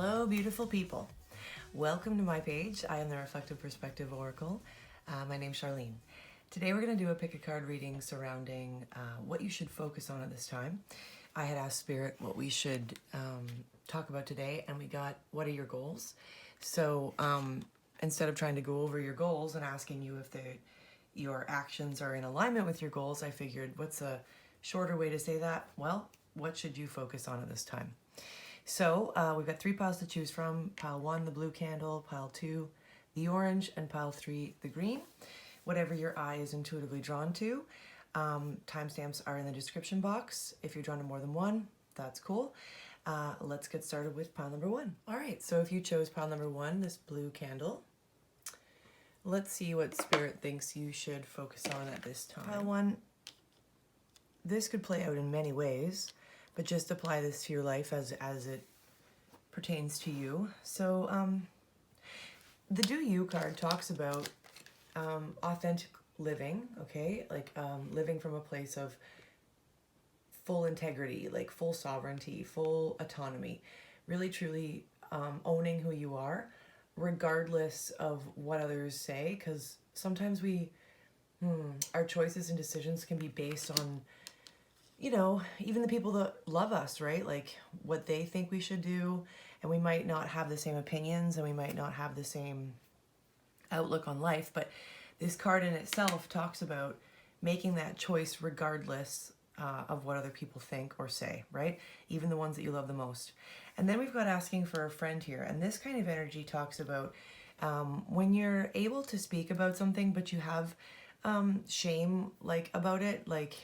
Hello, beautiful people. Welcome to my page. I am the Reflective Perspective Oracle. My name's Charlene. Today we're going to do a pick a card reading surrounding what you should focus on at this time. I had asked Spirit what we should talk about today, and we got, what are your goals? So instead of trying to go over your goals and asking you if your actions are in alignment with your goals, I figured, what's a shorter way to say that? Well, what should you focus on at this time? So we've got 3 piles to choose from. Pile 1, the blue candle. Pile 2, the orange. And pile 3, the green. Whatever your eye is intuitively drawn to. Timestamps are in the description box. If you're drawn to more than one, that's cool. Let's get started with pile number 1. All right, so if you chose pile number 1, this blue candle, let's see what Spirit thinks you should focus on at this time. Pile 1, this could play out in many ways, but just apply this to your life as it pertains to you. So the Do You card talks about authentic living, okay? Like living from a place of full integrity, like full sovereignty, full autonomy, really truly owning who you are, regardless of what others say, because sometimes our choices and decisions can be based on, you know, even the people that love us, right? Like what they think we should do, and we might not have the same opinions and we might not have the same outlook on life, but this card in itself talks about making that choice regardless of what other people think or say, right? Even the ones that you love the most. And then we've got asking for a friend here, and this kind of energy talks about when you're able to speak about something but you have shame like about it, like,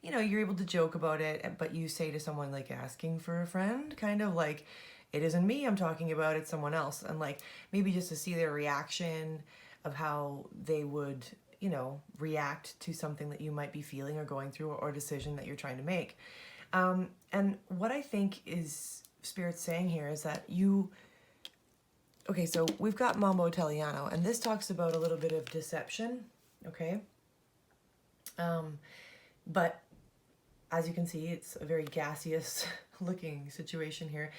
you know, you're able to joke about it, but you say to someone like asking for a friend, kind of like, it isn't me I'm talking about, it's someone else. And like maybe just to see their reaction of how they would, you know, react to something that you might be feeling or going through, or a decision that you're trying to make. And what I think is Spirit saying here is that okay, so we've got Mambo Italiano, and this talks about a little bit of deception, okay? But as you can see, it's a very gaseous looking situation here.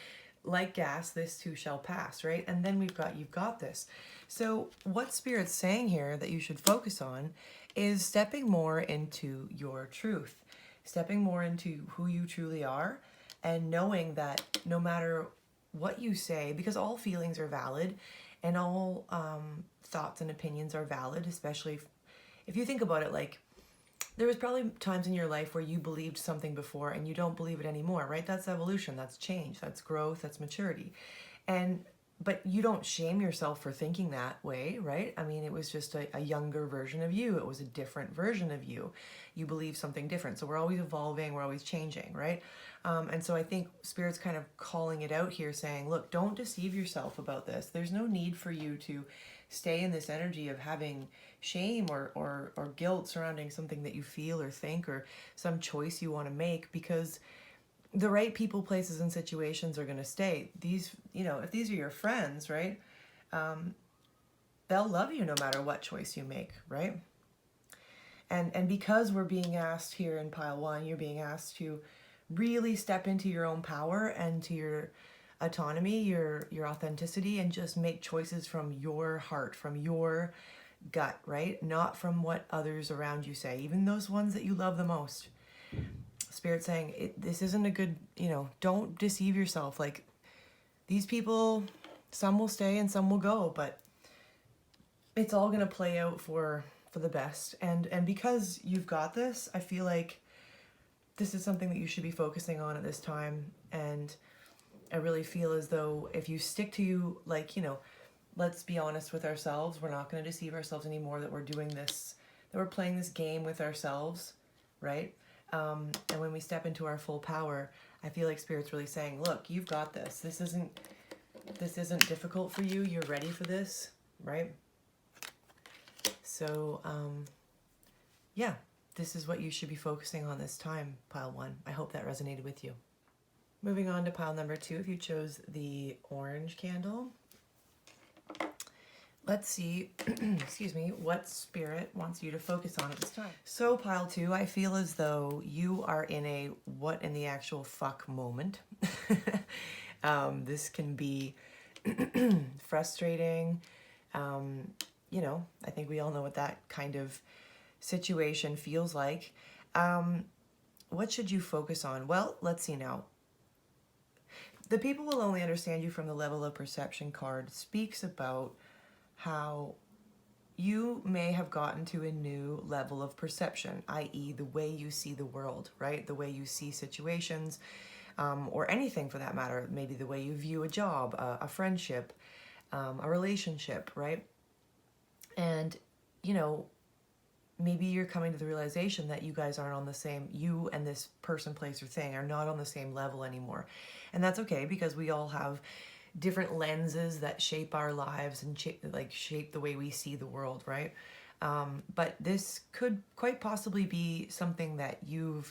Like gas, this too shall pass, right? And then we've got, you've got this. So what Spirit's saying here that you should focus on is stepping more into your truth, stepping more into who you truly are, and knowing that no matter what you say, because all feelings are valid and all thoughts and opinions are valid, especially if you think about it, like, there was probably times in your life where you believed something before and you don't believe it anymore, right? That's evolution, that's change, that's growth, that's maturity. But you don't shame yourself for thinking that way, right? I mean, it was just a younger version of you. It was a different version of you. You believe something different. So we're always evolving, we're always changing, right? And so I think Spirit's kind of calling it out here, saying, look, don't deceive yourself about this. There's no need for you to stay in this energy of having shame or guilt surrounding something that you feel or think or some choice you want to make, because the right people, places, and situations are going to stay. These, you know, if these are your friends, right, they'll love you no matter what choice you make, right? And because we're being asked here in pile 1, you're being asked to really step into your own power and to your autonomy, your authenticity, and just make choices from your heart, from your gut, right? Not from what others around you say, even those ones that you love the most. Spirit saying, this isn't a good, you know, don't deceive yourself. Like, these people, some will stay and some will go, but it's all going to play out for the best. And because you've got this, I feel like this is something that you should be focusing on at this time. And I really feel as though if you stick to, like, you know, let's be honest with ourselves. We're not going to deceive ourselves anymore, that we're doing this, that we're playing this game with ourselves, right? And when we step into our full power, I feel like Spirit's really saying, look, you've got this. This isn't difficult for you. You're ready for this, right? So, yeah, this is what you should be focusing on this time, pile 1. I hope that resonated with you. Moving on to pile number 2, if you chose the orange candle. Let's see, excuse me, what Spirit wants you to focus on at this time. So pile 2, I feel as though you are in a what in the actual fuck moment. This can be frustrating. You know, I think we all know what that kind of situation feels like. What should you focus on? Well, let's see now. The people will only understand you from the level of perception card speaks about how you may have gotten to a new level of perception, i.e. the way you see the world, right? The way you see situations, or anything for that matter. Maybe the way you view a job, a friendship, a relationship, right? And, you know, maybe you're coming to the realization that you guys aren't on the same, you and this person, place, or thing are not on the same level anymore. And that's okay, because we all have different lenses that shape our lives and shape the way we see the world, right? But this could quite possibly be something that you're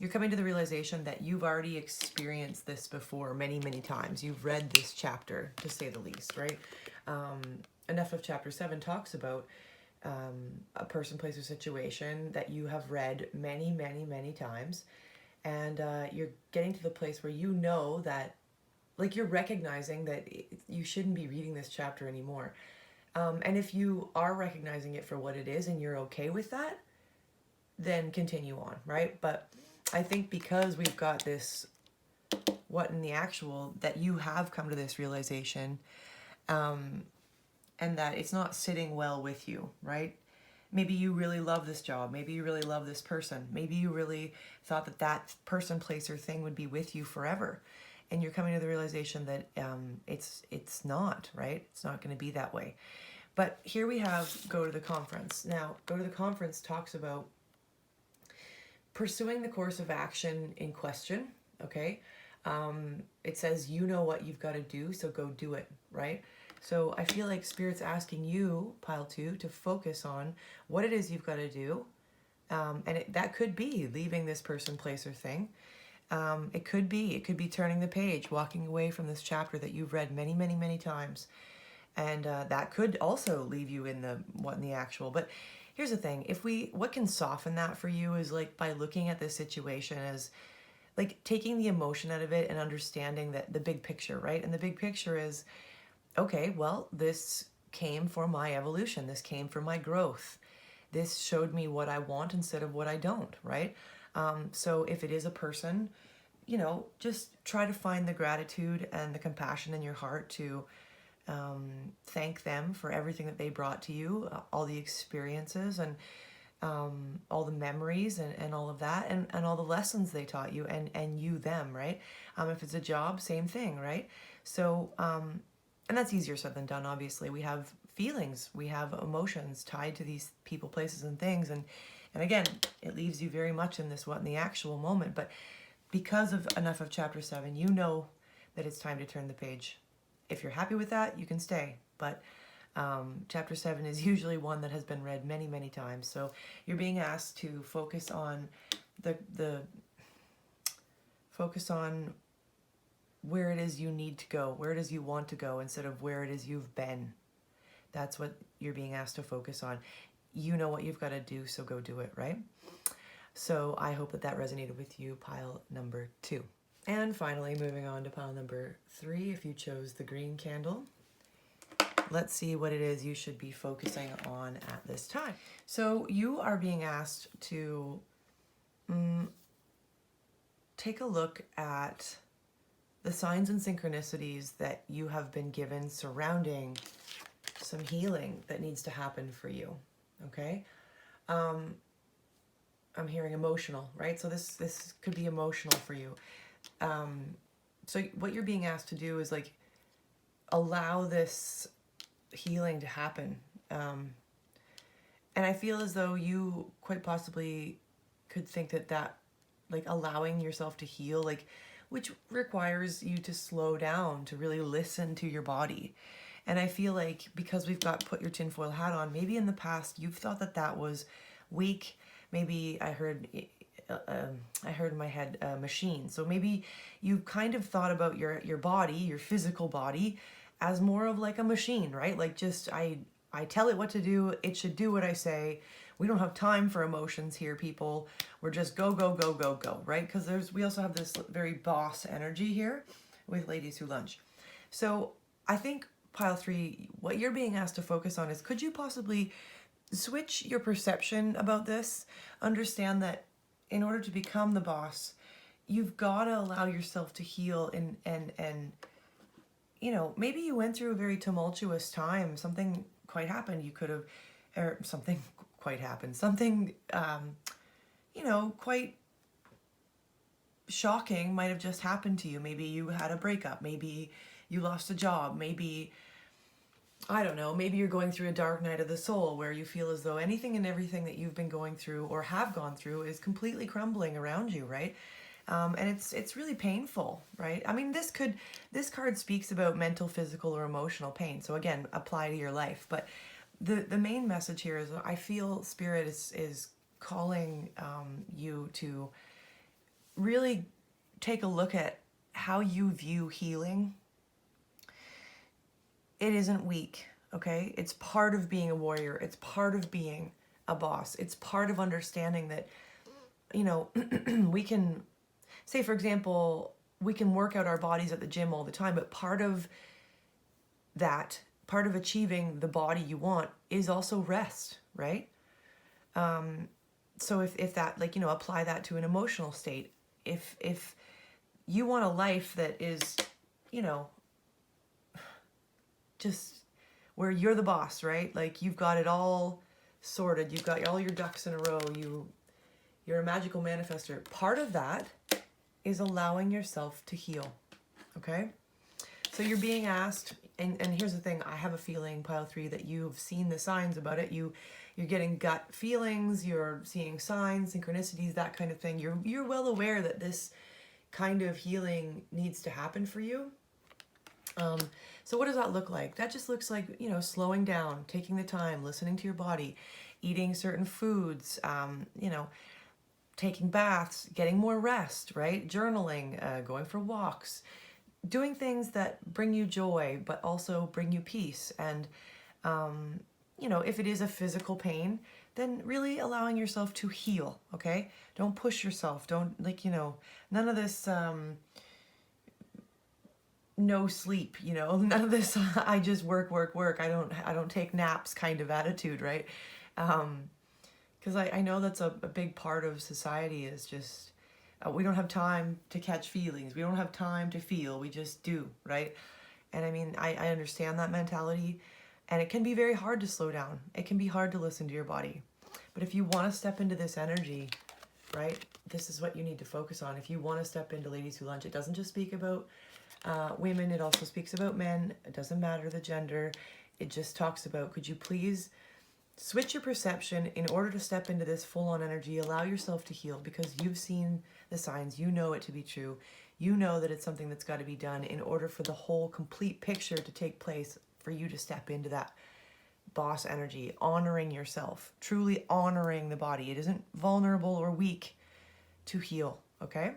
coming to the realization that you've already experienced this before many, many times. You've read this chapter, to say the least, right? Enough of chapter 7 talks about a person, place, or situation that you have read many, many, many times. And you're getting to the place where you know that, like, you're recognizing that you shouldn't be reading this chapter anymore. And if you are recognizing it for what it is and you're okay with that, then continue on, right? But I think because we've got this what in the actual, that you have come to this realization, and that it's not sitting well with you, right? Maybe you really love this job. Maybe you really love this person. Maybe you really thought that that person, place, or thing would be with you forever. And you're coming to the realization that it's not, right? It's not going to be that way. But here we have Go to the Conference. Now, Go to the Conference talks about pursuing the course of action in question, okay? It says, you know what you've got to do, so go do it, right? So I feel like Spirit's asking you, pile 2, to focus on what it is you've got to do. And that could be leaving this person, place, or thing. It could be turning the page, walking away from this chapter that you've read many, many, many times. And that could also leave you in the what in the actual. But here's the thing. What can soften that for you is, like, by looking at this situation as, like, taking the emotion out of it and understanding that the big picture, right? And the big picture is, okay, well, this came for my evolution. This came for my growth. This showed me what I want instead of what I don't, right? So if it is a person, you know, just try to find the gratitude and the compassion in your heart to thank them for everything that they brought to you, all the experiences and all the memories and all of that, and all the lessons they taught you, and you them, right? If it's a job, same thing, right? So, and that's easier said than done, obviously. We have feelings, we have emotions tied to these people, places, and things, and again, it leaves you very much in this what in the actual moment. But because of enough of chapter 7, you know that it's time to turn the page. If you're happy with that, you can stay. But chapter 7 is usually one that has been read many, many times. So you're being asked to focus on focus on where it is you need to go, where it is you want to go, instead of where it is you've been. That's what you're being asked to focus on. You know what you've got to do, so go do it, right? So I hope that resonated with you, pile number 2. And finally, moving on to pile number 3, if you chose the green candle. Let's see what it is you should be focusing on at this time. So you are being asked to take a look at the signs and synchronicities that you have been given surrounding some healing that needs to happen for you, okay? I'm hearing emotional, right? So this could be emotional for you. So what you're being asked to do is, like, allow this healing to happen. And I feel as though you quite possibly could think that like, allowing yourself to heal, like, which requires you to slow down, to really listen to your body. And I feel like because we've got put your tinfoil hat on, maybe in the past you've thought that was weak. Maybe I heard in my head machine. So maybe you kind of thought about your body, your physical body, as more of like a machine, right? Like, just I tell it what to do. It should do what I say. We don't have time for emotions here, people. We're just go, go, go, go, go, right? Because we also have this very boss energy here, with Ladies Who Lunch. So I think pile 3, what you're being asked to focus on is, could you possibly switch your perception about this? Understand that in order to become the boss, you've got to allow yourself to heal, and you know, maybe you went through a very tumultuous time. Something quite happened. You could have, or something quite happened. Something, you know, quite shocking might have just happened to you. Maybe you had a breakup. Maybe you lost a job. Maybe, I don't know, maybe you're going through a dark night of the soul where you feel as though anything and everything that you've been going through or have gone through is completely crumbling around you, right? And it's really painful, right? I mean, this card speaks about mental, physical, or emotional pain. So again, apply to your life. But the main message here is, I feel Spirit is calling you to really take a look at how you view healing. It isn't weak, okay? It's part of being a warrior. It's part of being a boss. It's part of understanding that, you know, we can, say for example, we can work out our bodies at the gym all the time, but part of that, part of achieving the body you want is also rest, right? So if that, like, you know, apply that to an emotional state. If you want a life that is, you know, just where you're the boss, right? Like, you've got it all sorted. You've got all your ducks in a row. You're a magical manifester. Part of that is allowing yourself to heal, okay? So you're being asked, and here's the thing, I have a feeling, pile 3, that you've seen the signs about it. You're getting gut feelings, you're seeing signs, synchronicities, that kind of thing. You're well aware that this kind of healing needs to happen for you. So what does that look like? That just looks like, you know, slowing down, taking the time, listening to your body, eating certain foods, you know, taking baths, getting more rest, right? Journaling, going for walks, doing things that bring you joy, but also bring you peace. And, you know, if it is a physical pain, then really allowing yourself to heal, okay? Don't push yourself. Don't, like, you know, none of this, no sleep, you know, none of this, I just work. I don't take naps kind of attitude, right? Because I know that's a big part of society is just, we don't have time to catch feelings. We don't have time to feel. We just do, right? And I mean, I understand that mentality, and it can be very hard to slow down. It can be hard to listen to your body. But if you want to step into this energy, right, this is what you need to focus on. If you want to step into Ladies Who Lunch, it doesn't just speak about women, it also speaks about men. It doesn't matter the gender. It just talks about, could you please switch your perception in order to step into this full-on energy, allow yourself to heal, because you've seen the signs, you know it to be true. You know that it's something that's got to be done in order for the whole complete picture to take place, for you to step into that boss energy, honoring yourself, truly honoring the body. It isn't vulnerable or weak to heal, okay?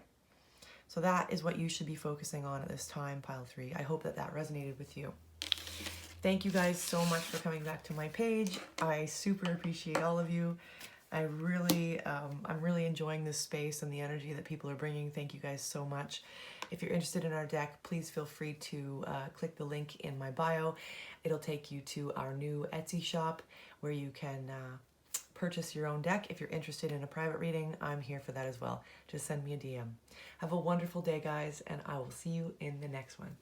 So that is what you should be focusing on at this time, pile 3. I hope that that resonated with you. Thank you guys so much for coming back to my page. I super appreciate all of you. I'm really enjoying this space and the energy that people are bringing. Thank you guys so much. If you're interested in our deck, please feel free to click the link in my bio. It'll take you to our new Etsy shop where you can purchase your own deck. If you're interested in a private reading, I'm here for that as well. Just send me a DM. Have a wonderful day, guys, and I will see you in the next one.